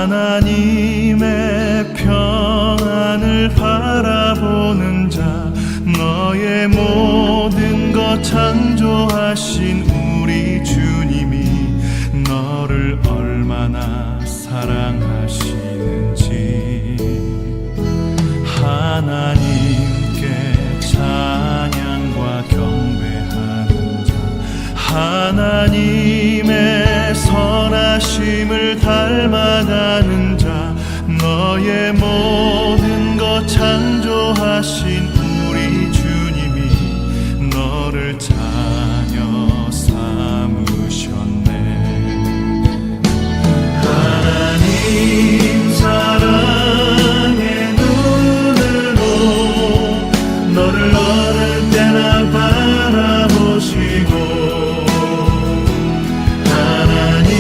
하나님의 평안을 바라보는 자, 너의 모든 것 창조하신 우리 주님이 너를 얼마나 사랑하시는지 하나님께 찬양과 경배하는 자, 하나님의 선하심을 닮아가는 자, 너의 모든 것 창조하신 우리 주님이 너를 자녀 삼으셨네. 하나님 사랑의 눈으로 너를 어느 때나 바라보시고 하나님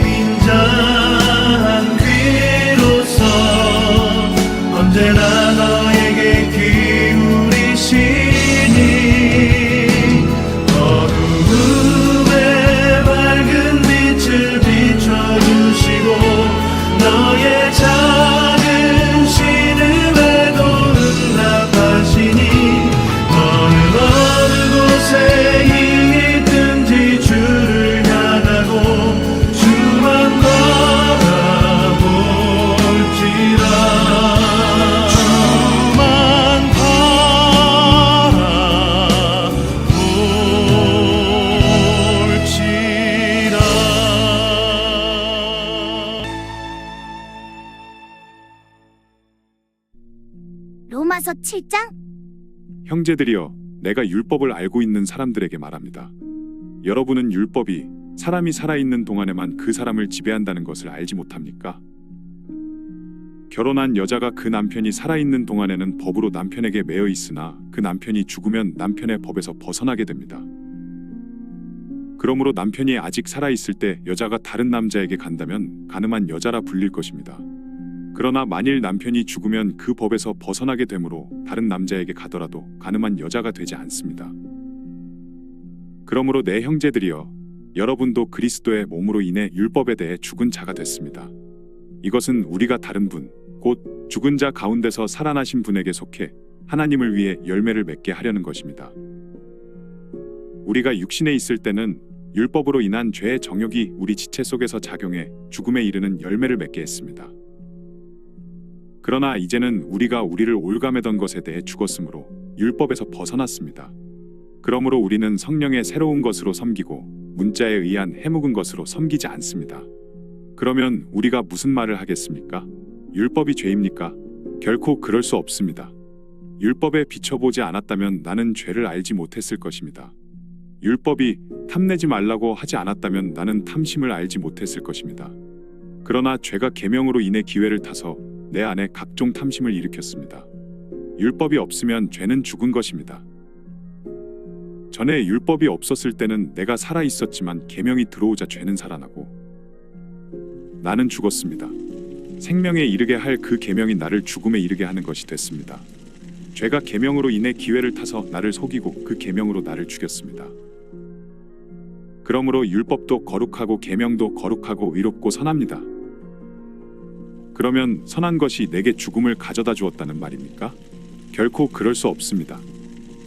인자한 귀로서 언제나 너에게 기울이시니 어두움에 밝은 빛을 비춰주시고 너의 작은 신음에도 응답하시니 너는 어느 곳에 있든지 주를 향하고 주만 바라볼지라. 주만 바라볼지라. 로마서 7장? 형제들이여, 내가 율법을 알고 있는 사람들에게 말합니다. 여러분은 율법이 사람이 살아있는 동안에만 그 사람을 지배한다는 것을 알지 못합니까? 결혼한 여자가 그 남편이 살아있는 동안에는 법으로 남편에게 매여 있으나 그 남편이 죽으면 남편의 법에서 벗어나게 됩니다. 그러므로 남편이 아직 살아있을 때 여자가 다른 남자에게 간다면 가늠한 여자라 불릴 것입니다. 그러나 만일 남편이 죽으면 그 법에서 벗어나게 되므로 다른 남자에게 가더라도 가늠한 여자가 되지 않습니다. 그러므로 내 형제들이여, 여러분도 그리스도의 몸으로 인해 율법에 대해 죽은 자가 됐습니다. 이것은 우리가 다른 분, 곧 죽은 자 가운데서 살아나신 분에게 속해 하나님을 위해 열매를 맺게 하려는 것입니다. 우리가 육신에 있을 때는 율법으로 인한 죄의 정욕이 우리 지체 속에서 작용해 죽음에 이르는 열매를 맺게 했습니다. 그러나 이제는 우리가 우리를 올가매던 것에 대해 죽었으므로 율법에서 벗어났습니다. 그러므로 우리는 성령의 새로운 것으로 섬기고 문자에 의한 해묵은 것으로 섬기지 않습니다. 그러면 우리가 무슨 말을 하겠습니까? 율법이 죄입니까? 결코 그럴 수 없습니다. 율법에 비춰보지 않았다면 나는 죄를 알지 못했을 것입니다. 율법이 탐내지 말라고 하지 않았다면 나는 탐심을 알지 못했을 것입니다. 그러나 죄가 계명으로 인해 기회를 타서 내 안에 각종 탐심을 일으켰습니다. 율법이 없으면 죄는 죽은 것입니다. 전에 율법이 없었을 때는 내가 살아 있었지만 계명이 들어오자 죄는 살아나고 나는 죽었습니다. 생명에 이르게 할 그 계명이 나를 죽음에 이르게 하는 것이 됐습니다. 죄가 계명으로 인해 기회를 타서 나를 속이고 그 계명으로 나를 죽였습니다. 그러므로 율법도 거룩하고 계명도 거룩하고 의롭고 선합니다. 그러면 선한 것이 내게 죽음을 가져다 주었다는 말입니까? 결코 그럴 수 없습니다.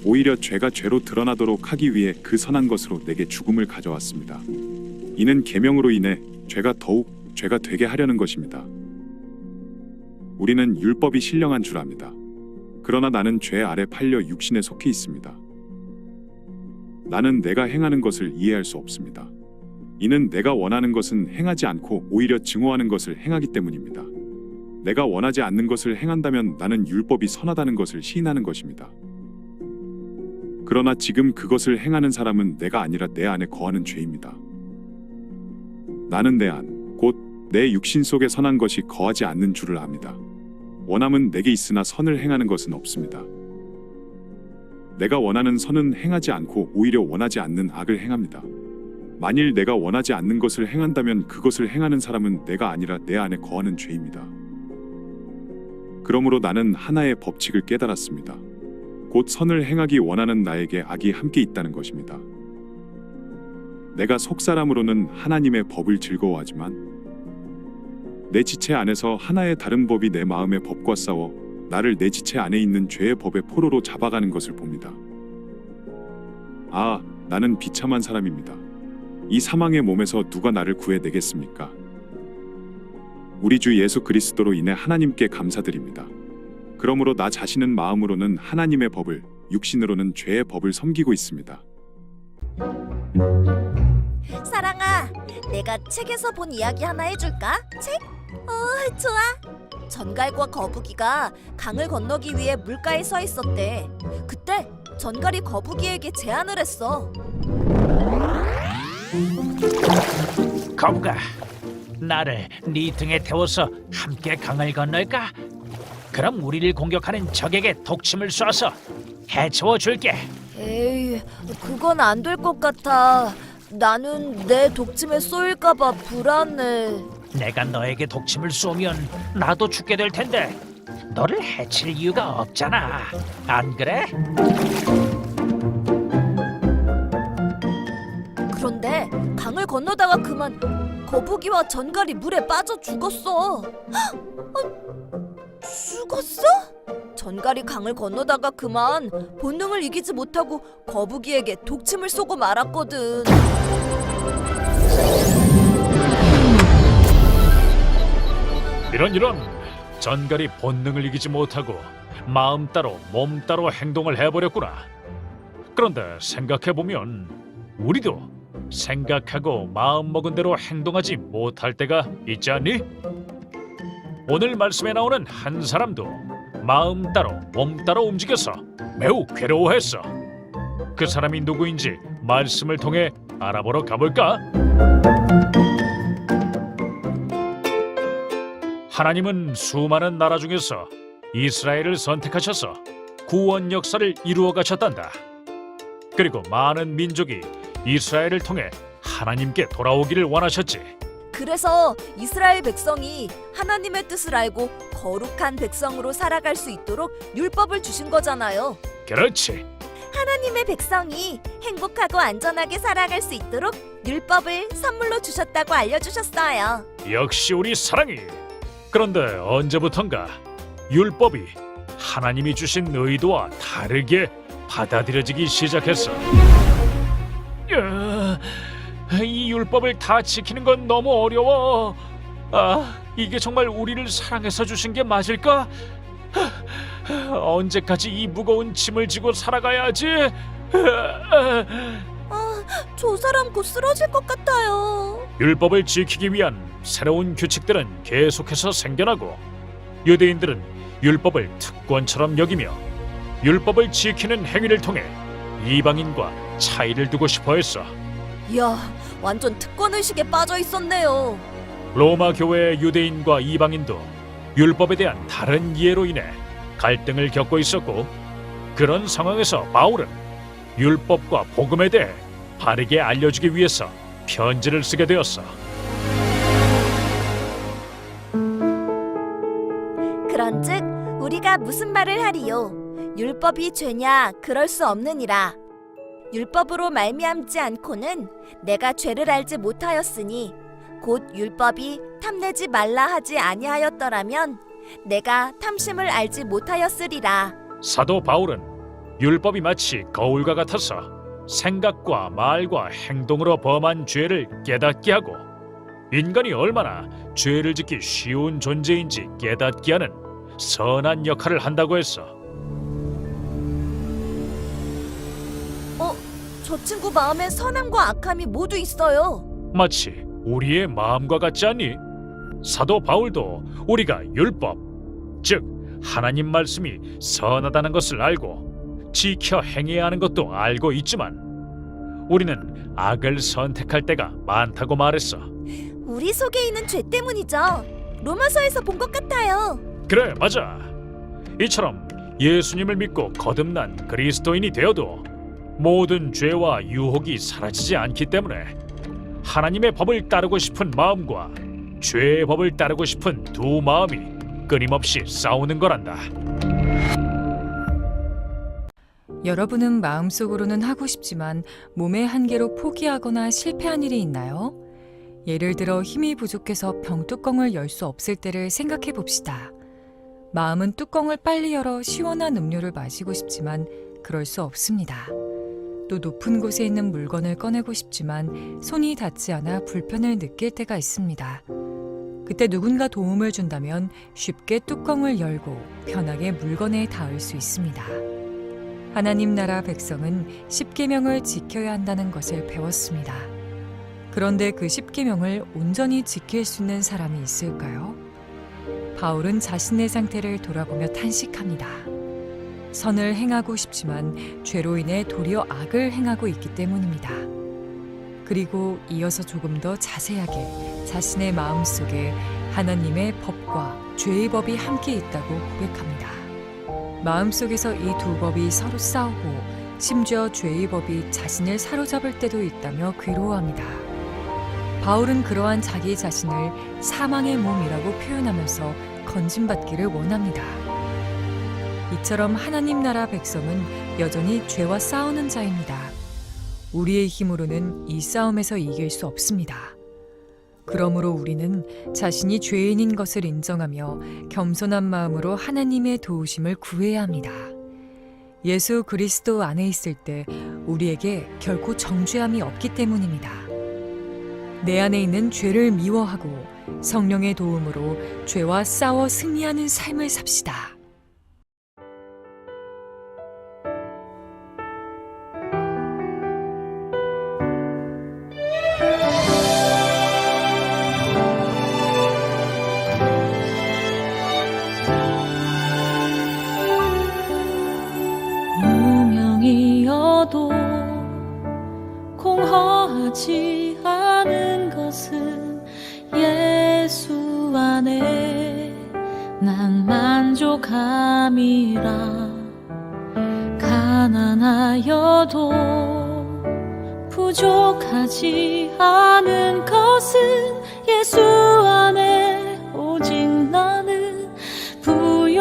오히려 죄가 죄로 드러나도록 하기 위해 그 선한 것으로 내게 죽음을 가져왔습니다. 이는 계명으로 인해 죄가 더욱 죄가 되게 하려는 것입니다. 우리는 율법이 신령한 줄 압니다. 그러나 나는 죄 아래 팔려 육신에 속해 있습니다. 나는 내가 행하는 것을 이해할 수 없습니다. 이는 내가 원하는 것은 행하지 않고 오히려 증오하는 것을 행하기 때문입니다. 내가 원하지 않는 것을 행한다면 나는 율법이 선하다는 것을 시인하는 것입니다. 그러나 지금 그것을 행하는 사람은 내가 아니라 내 안에 거하는 죄입니다. 나는 내 안, 곧 내 육신 속에 선한 것이 거하지 않는 줄을 압니다. 원함은 내게 있으나 선을 행하는 것은 없습니다. 내가 원하는 선은 행하지 않고 오히려 원하지 않는 악을 행합니다. 만일 내가 원하지 않는 것을 행한다면 그것을 행하는 사람은 내가 아니라 내 안에 거하는 죄입니다. 그러므로 나는 하나의 법칙을 깨달았습니다. 곧 선을 행하기 원하는 나에게 악이 함께 있다는 것입니다. 내가 속사람으로는 하나님의 법을 즐거워하지만 내 지체 안에서 하나의 다른 법이 내 마음의 법과 싸워 나를 내 지체 안에 있는 죄의 법의 포로로 잡아가는 것을 봅니다. 아, 나는 비참한 사람입니다. 이 사망의 몸에서 누가 나를 구해내겠습니까? 우리 주 예수 그리스도로 인해 하나님께 감사드립니다. 그러므로 나 자신은 마음으로는 하나님의 법을, 육신으로는 죄의 법을 섬기고 있습니다. 사랑아, 내가 책에서 본 이야기 하나 해줄까? 책? 좋아. 전갈과 거북이가 강을 건너기 위해 물가에 서 있었대. 그때 전갈이 거북이에게 제안을 했어. 거북아, 나를 네 등에 태워서 함께 강을 건널까? 그럼 우리를 공격하는 적에게 독침을 쏴서 해치워 줄게. 에이, 그건 안 될 것 같아. 나는 내 독침에 쏘일까봐 불안해. 내가 너에게 독침을 쏘면 나도 죽게 될 텐데 너를 해칠 이유가 없잖아. 안 그래? 그런데 강을 건너다가 그만 거북이와 전갈이 물에 빠져 죽었어. 죽었어? 전갈이 강을 건너다가 그만 본능을 이기지 못하고 거북이에게 독침을 쏘고 말았거든. 이런 전갈이 본능을 이기지 못하고 마음 따로 몸 따로 행동을 해버렸구나. 그런데 생각해보면 우리도 생각하고 마음 먹은 대로 행동하지 못할 때가 있지 않니? 오늘 말씀에 나오는 한 사람도 마음 따로 몸 따로 움직여서 매우 괴로워했어. 그 사람이 누구인지 말씀을 통해 알아보러 가볼까? 하나님은 수많은 나라 중에서 이스라엘을 선택하셔서 구원 역사를 이루어 가셨단다. 그리고 많은 민족이 이스라엘을 통해 하나님께 돌아오기를 원하셨지. 그래서 이스라엘 백성이 하나님의 뜻을 알고 거룩한 백성으로 살아갈 수 있도록 율법을 주신 거잖아요. 그렇지. 하나님의 백성이 행복하고 안전하게 살아갈 수 있도록 율법을 선물로 주셨다고 알려주셨어요. 역시 우리 사랑이. 그런데 언제부턴가 율법이 하나님이 주신 의도와 다르게 받아들여지기 시작했어. 이 율법을 다 지키는 건 너무 어려워. 이게 정말 우리를 사랑해서 주신 게 맞을까? 언제까지 이 무거운 짐을 지고 살아가야 하지? 저 사람 곧 쓰러질 것 같아요. 율법을 지키기 위한 새로운 규칙들은 계속해서 생겨나고 유대인들은 율법을 특권처럼 여기며 율법을 지키는 행위를 통해 이방인과 차이를 두고 싶어 했어. 이야, 완전 특권의식에 빠져 있었네요. 로마 교회의 유대인과 이방인도 율법에 대한 다른 이해로 인해 갈등을 겪고 있었고, 그런 상황에서 바울은 율법과 복음에 대해 바르게 알려주기 위해서 편지를 쓰게 되었어. 그런즉 우리가 무슨 말을 하리요? 율법이 죄냐? 그럴 수 없느니라. 율법으로 말미암지 않고는 내가 죄를 알지 못하였으니 곧 율법이 탐내지 말라 하지 아니하였더라면 내가 탐심을 알지 못하였으리라. 사도 바울은 율법이 마치 거울과 같아서 생각과 말과 행동으로 범한 죄를 깨닫게 하고 인간이 얼마나 죄를 짓기 쉬운 존재인지 깨닫게 하는 선한 역할을 한다고 했어. 저 친구 마음에 선함과 악함이 모두 있어요. 마치 우리의 마음과 같지 않니? 사도 바울도 우리가 율법, 즉 하나님 말씀이 선하다는 것을 알고 지켜 행해야 하는 것도 알고 있지만 우리는 악을 선택할 때가 많다고 말했어. 우리 속에 있는 죄 때문이죠. 로마서에서 본 것 같아요. 그래, 맞아. 이처럼 예수님을 믿고 거듭난 그리스도인이 되어도 모든 죄와 유혹이 사라지지 않기 때문에 하나님의 법을 따르고 싶은 마음과 죄의 법을 따르고 싶은 두 마음이 끊임없이 싸우는 거란다. 여러분은 마음속으로는 하고 싶지만 몸의 한계로 포기하거나 실패한 일이 있나요? 예를 들어 힘이 부족해서 병뚜껑을 열 수 없을 때를 생각해 봅시다. 마음은 뚜껑을 빨리 열어 시원한 음료를 마시고 싶지만 그럴 수 없습니다. 또 높은 곳에 있는 물건을 꺼내고 싶지만 손이 닿지 않아 불편을 느낄 때가 있습니다. 그때 누군가 도움을 준다면 쉽게 뚜껑을 열고 편하게 물건에 닿을 수 있습니다. 하나님 나라 백성은 십계명을 지켜야 한다는 것을 배웠습니다. 그런데 그 십계명을 온전히 지킬 수 있는 사람이 있을까요? 바울은 자신의 상태를 돌아보며 탄식합니다. 선을 행하고 싶지만 죄로 인해 도리어 악을 행하고 있기 때문입니다. 그리고 이어서 조금 더 자세하게 자신의 마음속에 하나님의 법과 죄의 법이 함께 있다고 고백합니다. 마음속에서 이 두 법이 서로 싸우고 심지어 죄의 법이 자신을 사로잡을 때도 있다며 괴로워합니다. 바울은 그러한 자기 자신을 사망의 몸이라고 표현하면서 건진받기를 원합니다. 이처럼 하나님 나라 백성은 여전히 죄와 싸우는 자입니다. 우리의 힘으로는 이 싸움에서 이길 수 없습니다. 그러므로 우리는 자신이 죄인인 것을 인정하며 겸손한 마음으로 하나님의 도우심을 구해야 합니다. 예수 그리스도 안에 있을 때 우리에게 결코 정죄함이 없기 때문입니다. 내 안에 있는 죄를 미워하고 성령의 도움으로 죄와 싸워 승리하는 삶을 삽시다. 무명이어도 공허하지 않은 것은 예수 안에 난 만족함이라. 가난하여도 부족하지 않은 것은 예수 안에 오직 나는 부요함이라.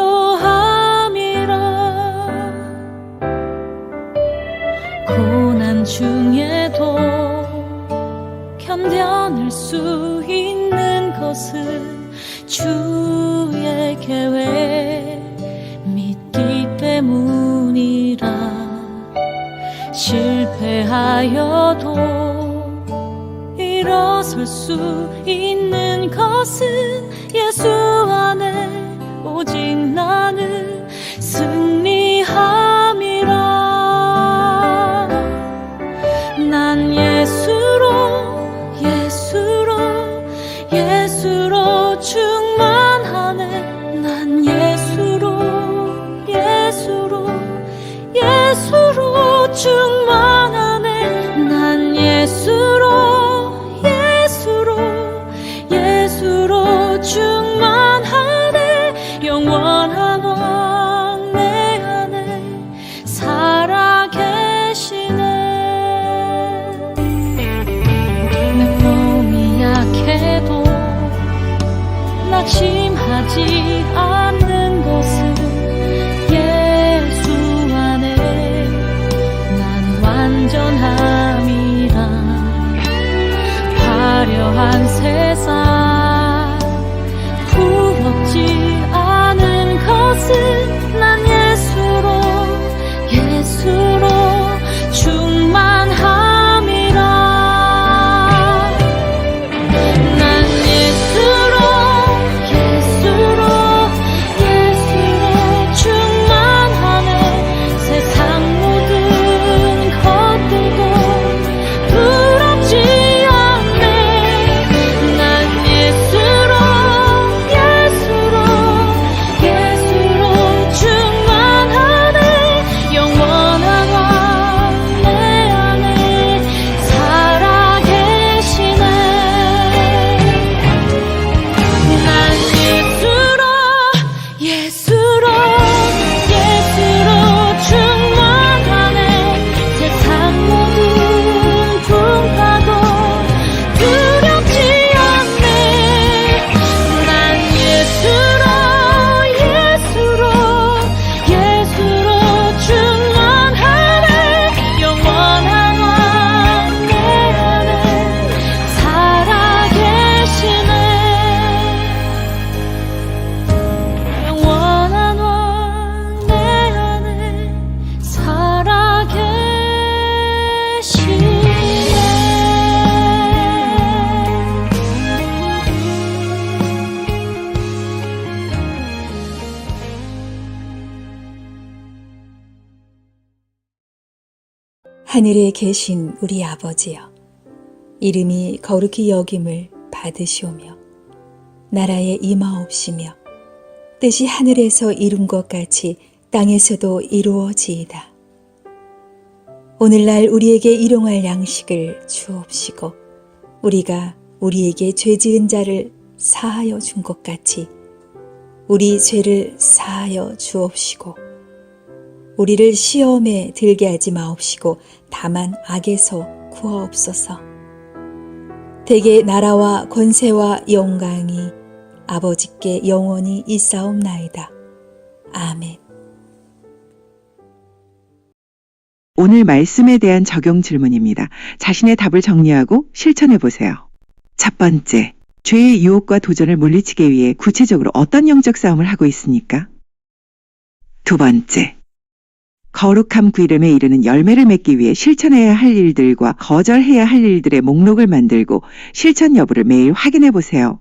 고난 중에도 견뎌낼 수 있는 것은 주의 계획 믿기 때문이라. 실패하여도 일어설 수 있는 것은 예수 안에 오직 나는 승리함이라. 난 예수로 충만하네. 난 예수로 충만하네. 난 예수로 충만하네. 영원한 왕 내 안에 살아계시네. 내 몸이 약해도 낙심하지 않는 것은 예수 안에 난 완전함이라. 화려한 세상 부럽지 않은 것은 난 예수로 충만함이라. 난 예수로 하늘에 계신 우리 아버지여, 이름이 거룩히 여김을 받으시오며 나라에 임하옵시며 뜻이 하늘에서 이룬 것 같이 땅에서도 이루어지이다. 오늘날 우리에게 일용할 양식을 주옵시고 우리가 우리에게 죄 지은 자를 사하여 준 것 같이 우리 죄를 사하여 주옵시고 우리를 시험에 들게 하지 마옵시고 다만 악에서 구하옵소서. 대개 나라와 권세와 영광이 아버지께 영원히 있사옵나이다. 아멘. 오늘 말씀에 대한 적용 질문입니다. 자신의 답을 정리하고 실천해 보세요. 첫 번째, 죄의 유혹과 도전을 물리치기 위해 구체적으로 어떤 영적 싸움을 하고 있습니까? 두 번째, 거룩함 그 이름에 이르는 열매를 맺기 위해 실천해야 할 일들과 거절해야 할 일들의 목록을 만들고 실천 여부를 매일 확인해 보세요.